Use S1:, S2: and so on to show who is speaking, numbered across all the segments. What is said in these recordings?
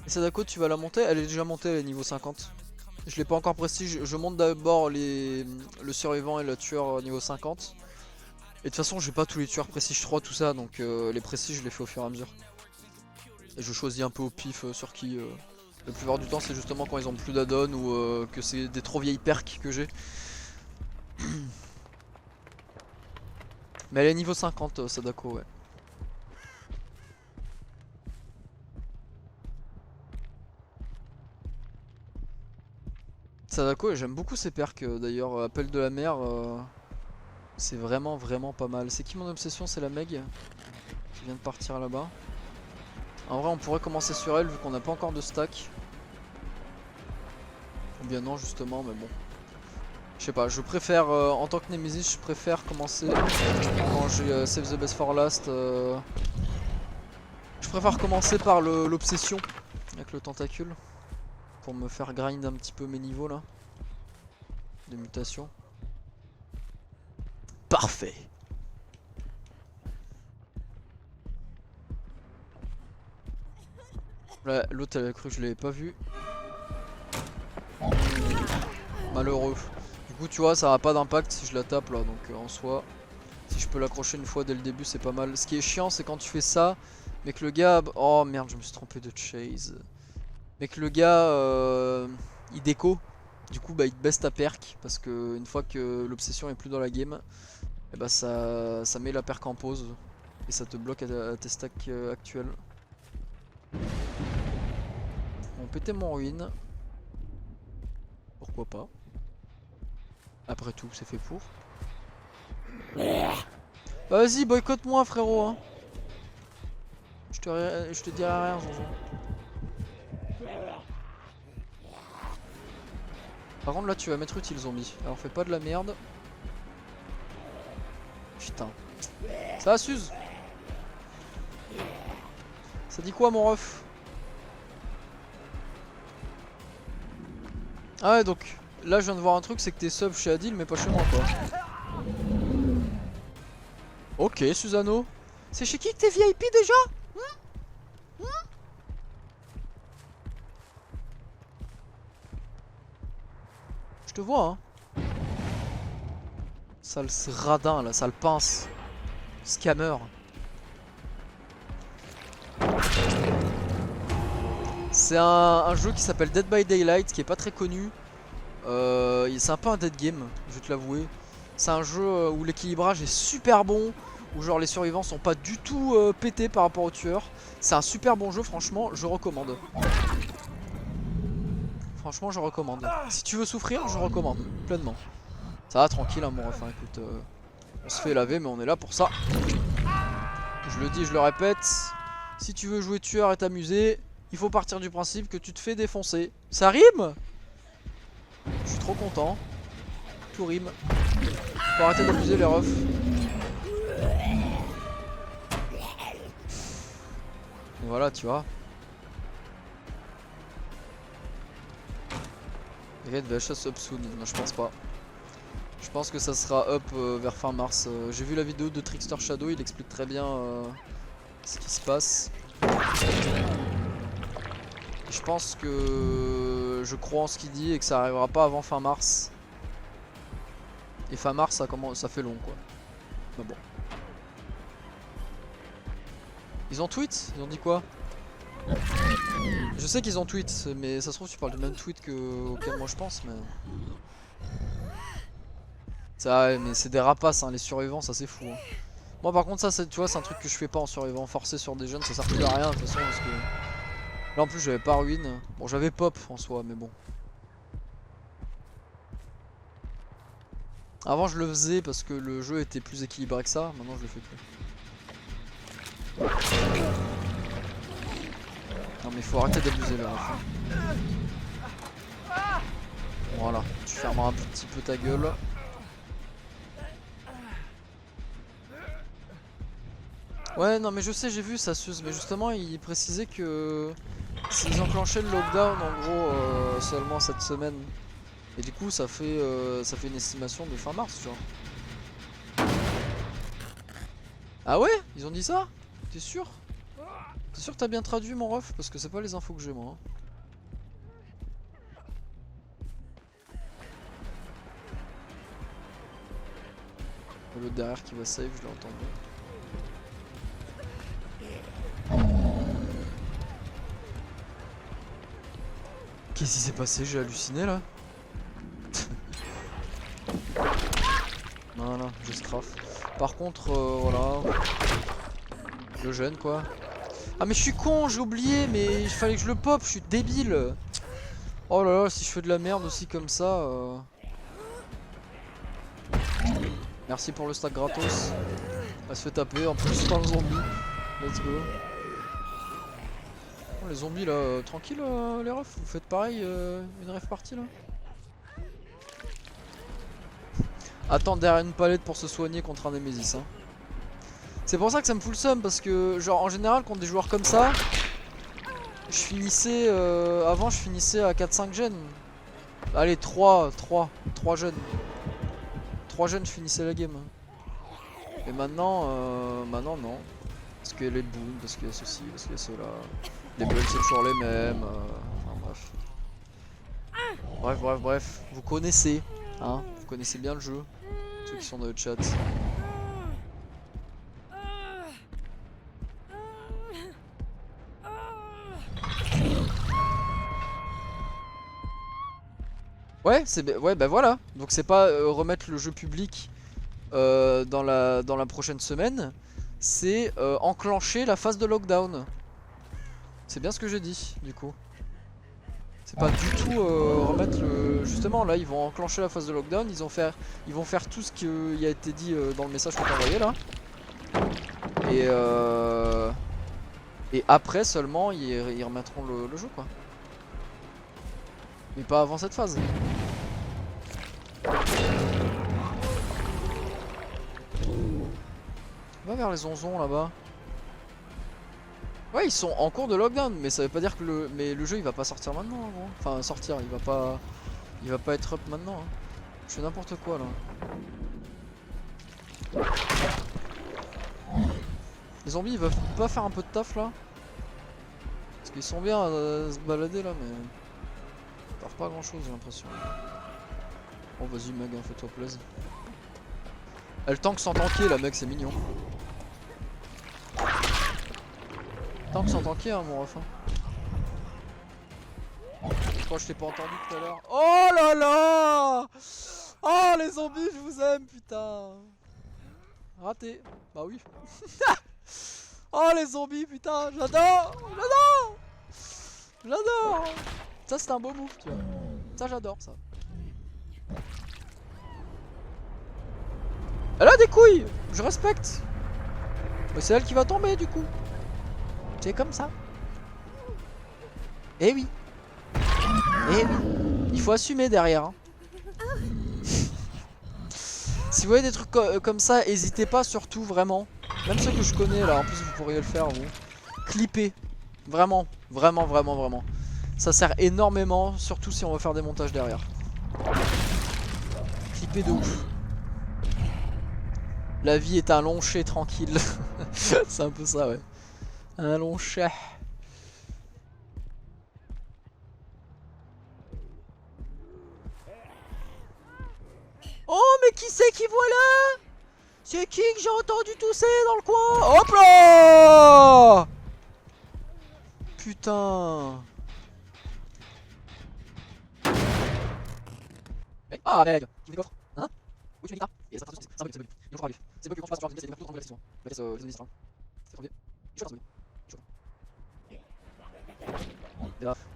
S1: Et Sadako, tu vas la monter? Elle est déjà montée, elle est niveau 50. Je l'ai pas encore prestige, je monte d'abord le survivant et le tueur niveau 50. Et de toute façon j'ai pas tous les tueurs prestige 3 tout ça, donc les prestiges je les fais au fur et à mesure. Et je choisis un peu au pif sur qui. La plupart du temps c'est justement quand ils ont plus d'add-on ou que c'est des trop vieilles perks que j'ai. Mais elle est niveau 50 Sadako, ouais. Sadako, et j'aime beaucoup ses perks d'ailleurs. Appel de la mer, c'est vraiment pas mal. C'est qui mon obsession? C'est la Meg qui vient de partir là-bas. En vrai on pourrait commencer sur elle vu qu'on n'a pas encore de stack. Ou bien non justement, mais bon. Je sais pas, je préfère en tant que Nemesis, je préfère commencer quand j'ai Save the Best for Last. Je préfère commencer par l'obsession avec le tentacule pour me faire grind un petit peu mes niveaux là de mutation. Parfait. L'autre elle a cru que je l'avais pas vu. Malheureux. Du coup tu vois ça n'a pas d'impact si je la tape là, donc en soi si je peux l'accrocher une fois dès le début c'est pas mal. Ce qui est chiant c'est quand tu fais ça mais que le gars... Oh merde, je me suis trompé de chase. Mais que le gars il déco. Du coup bah il te baisse ta perk parce que une fois que l'obsession est plus dans la game, et bah ça met la perk en pause et ça te bloque à tes stacks actuels. On pétait mon ruine. Pourquoi pas. Après tout c'est fait pour. Bah vas-y boycotte-moi frérot hein. Je te dirai rien Zonzon. Par contre là tu vas m'être utile zombie. Alors fais pas de la merde. Putain. Ça va Suze? Ça dit quoi mon ref? Ah ouais donc là je viens de voir un truc, c'est que t'es sub chez Adil mais pas chez moi quoi. Ok Susano. C'est chez qui que t'es VIP déjà? Je te vois hein. Sale radin là, sale pince. Scammer. C'est un jeu qui s'appelle Dead by Daylight qui est pas très connu. C'est un peu un dead game, je vais te l'avouer. C'est un jeu où l'équilibrage est super bon, où genre les survivants sont pas du tout pétés par rapport aux tueurs. C'est un super bon jeu, franchement, je recommande. Franchement, je recommande. Si tu veux souffrir, je recommande, pleinement. Ça va, tranquille, hein, mon ref, hein, écoute, on se fait laver, mais on est là pour ça. Je le dis, je le répète, si tu veux jouer tueur et t'amuser, il faut partir du principe que tu te fais défoncer. Ça rime? Je suis trop content. Tout rime. Faut arrêter d'abuser les refs. Et voilà, tu vois. Red VHS up soon. Non, je pense pas. Je pense que ça sera up vers fin mars. J'ai vu la vidéo de Trickster Shadow, il explique très bien ce qui se passe. Et je pense que je crois en ce qu'il dit et que ça arrivera pas avant fin mars. Et fin mars ça fait long quoi. Mais bon. Ils ont tweet? Ils ont dit quoi? Je sais qu'ils ont tweet, mais ça se trouve tu parles du même tweet auquel moi je pense, mais... Ça, mais c'est des rapaces hein, les survivants, ça c'est fou hein. Moi par contre ça tu vois c'est un truc que je fais pas en survivant. Forcé sur des jeunes ça sert plus à rien de toute façon parce que... Là en plus j'avais pas ruine. Bon j'avais pop en soi mais bon. Avant je le faisais parce que le jeu était plus équilibré que ça, maintenant je le fais plus. Non mais faut arrêter d'abuser là. Voilà, tu fermeras un petit peu ta gueule. Ouais non mais je sais j'ai vu ça Suze, mais justement il précisait que s'ils enclenchaient le lockdown en gros seulement cette semaine. Et du coup ça fait une estimation de fin mars tu vois. Ah ouais? Ils ont dit ça? T'es sûr? T'es sûr que t'as bien traduit mon ref? Parce que c'est pas les infos que j'ai moi. Hein. L'autre derrière qui va save, je l'ai entendu. Qu'est-ce qui s'est passé? J'ai halluciné là. Voilà, je strafe. Par contre, voilà. Le jeune quoi. Ah mais je suis con, j'ai oublié, mais il fallait que je le pop, je suis débile. Oh là là, si je fais de la merde aussi comme ça. Merci pour le stack gratos. Elle se fait taper, en plus par un zombie. Let's go. Oh, les zombies là, tranquille les refs, vous faites pareil, une ref partie là. Attends derrière une palette pour se soigner contre un Nemesis. Hein. C'est pour ça que ça me fout le seum, parce que genre en général contre des joueurs comme ça, je finissais, avant je finissais à 4-5 jeunes. Allez 3 jeunes. 3 jeunes je finissais la game. Et maintenant, maintenant non. Parce qu'il y a les boons, parce qu'il y a ceci, parce qu'il y a cela. Les builds c'est toujours les mêmes. Enfin bref. Bref. Vous connaissez, hein. Vous connaissez bien le jeu. Ceux qui sont dans le chat. Ouais, ouais, bah voilà. Donc c'est pas remettre le jeu public dans la prochaine semaine, c'est enclencher la phase de lockdown. C'est bien ce que j'ai dit, du coup. C'est pas du tout remettre le... Justement, là, ils vont enclencher la phase de lockdown, ils vont faire tout ce qui a été dit dans le message que t'as envoyé, là. Et après seulement, ils remettront le jeu, quoi. Mais pas avant cette phase. Va vers les onzons là-bas. Ouais, ils sont en cours de lockdown, mais ça veut pas dire que le jeu il va pas sortir maintenant, hein, gros. Enfin sortir, il va pas être up maintenant. Hein. Je fais n'importe quoi là. Les zombies ils veulent pas faire un peu de taf là? Parce qu'ils sont bien à se balader là, mais ils peuvent pas grand chose, j'ai l'impression. Bon vas-y mec, hein, fais-toi plaisir. Elle tank sans tanker la mec, c'est mignon. Tank sans tanker hein mon ref. Je crois que je t'ai pas entendu tout à l'heure. Oh là là! Oh les zombies, je vous aime putain! Raté. Bah oui. Oh les zombies putain, j'adore! J'adore! Ça c'est un beau move tu vois. Ça j'adore ça. Elle a des couilles! Je respecte! Mais c'est elle qui va tomber du coup. C'est comme ça. Eh oui. Eh oui. Il faut assumer derrière. Hein. Si vous voyez des trucs comme ça, n'hésitez pas surtout vraiment. Même ceux que je connais là, en plus vous pourriez le faire vous. Clipper. Vraiment. Ça sert énormément, surtout si on veut faire des montages derrière. Clipper de ouf. La vie est un long chai tranquille. C'est un peu ça ouais. Un long chai. Oh mais qui c'est qui voit là? C'est qui que j'ai entendu tousser dans le coin? Hop là! Putain. Ah mec, tu me coffre? Hein? Où tu mets guitare? Et ça c'est un bug, il faut arriver. C'est bug qu'on passe par une c'est des partout dans la question. La caisse les administrateurs. C'est trop bien. Je suis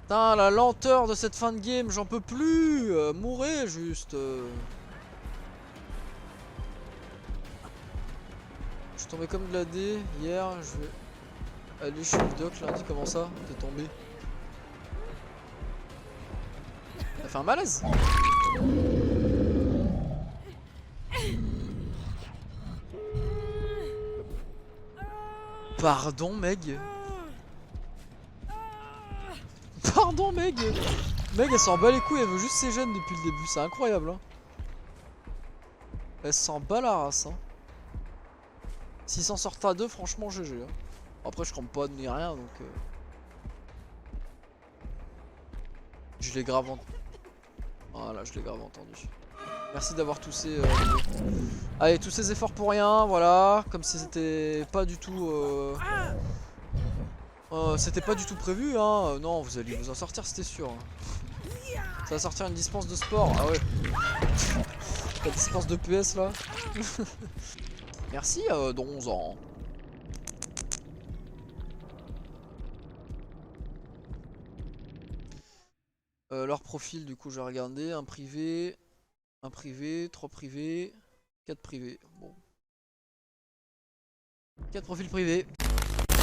S1: putain la lenteur de cette fin de game, j'en peux plus. Mourrez juste. Je suis tombé comme de la D hier, je vais aller chez le doc lundi, comment ça? T'es tombé? T'as fait un malaise? Pardon Meg? Pardon Meg? Meg elle s'en bat les couilles, elle veut juste ses gènes depuis le début, c'est incroyable hein. Elle s'en bat la race hein. S'ils s'en sortent à deux, franchement GG hein. Après je crame pas ni rien donc je l'ai grave entendu. Voilà, je l'ai grave entendu. Merci d'avoir tous ces allez, tous ces efforts pour rien, voilà, comme si c'était pas du tout c'était pas du tout prévu hein. Non, vous alliez vous en sortir, c'était sûr. Ça va sortir une dispense de sport. Ah ouais. La dispense de PS là. Merci dans 11 ans. Leur profil du coup j'ai regardé. Un privé, 3 privés, 4 privés. Bon. 4 profils privés.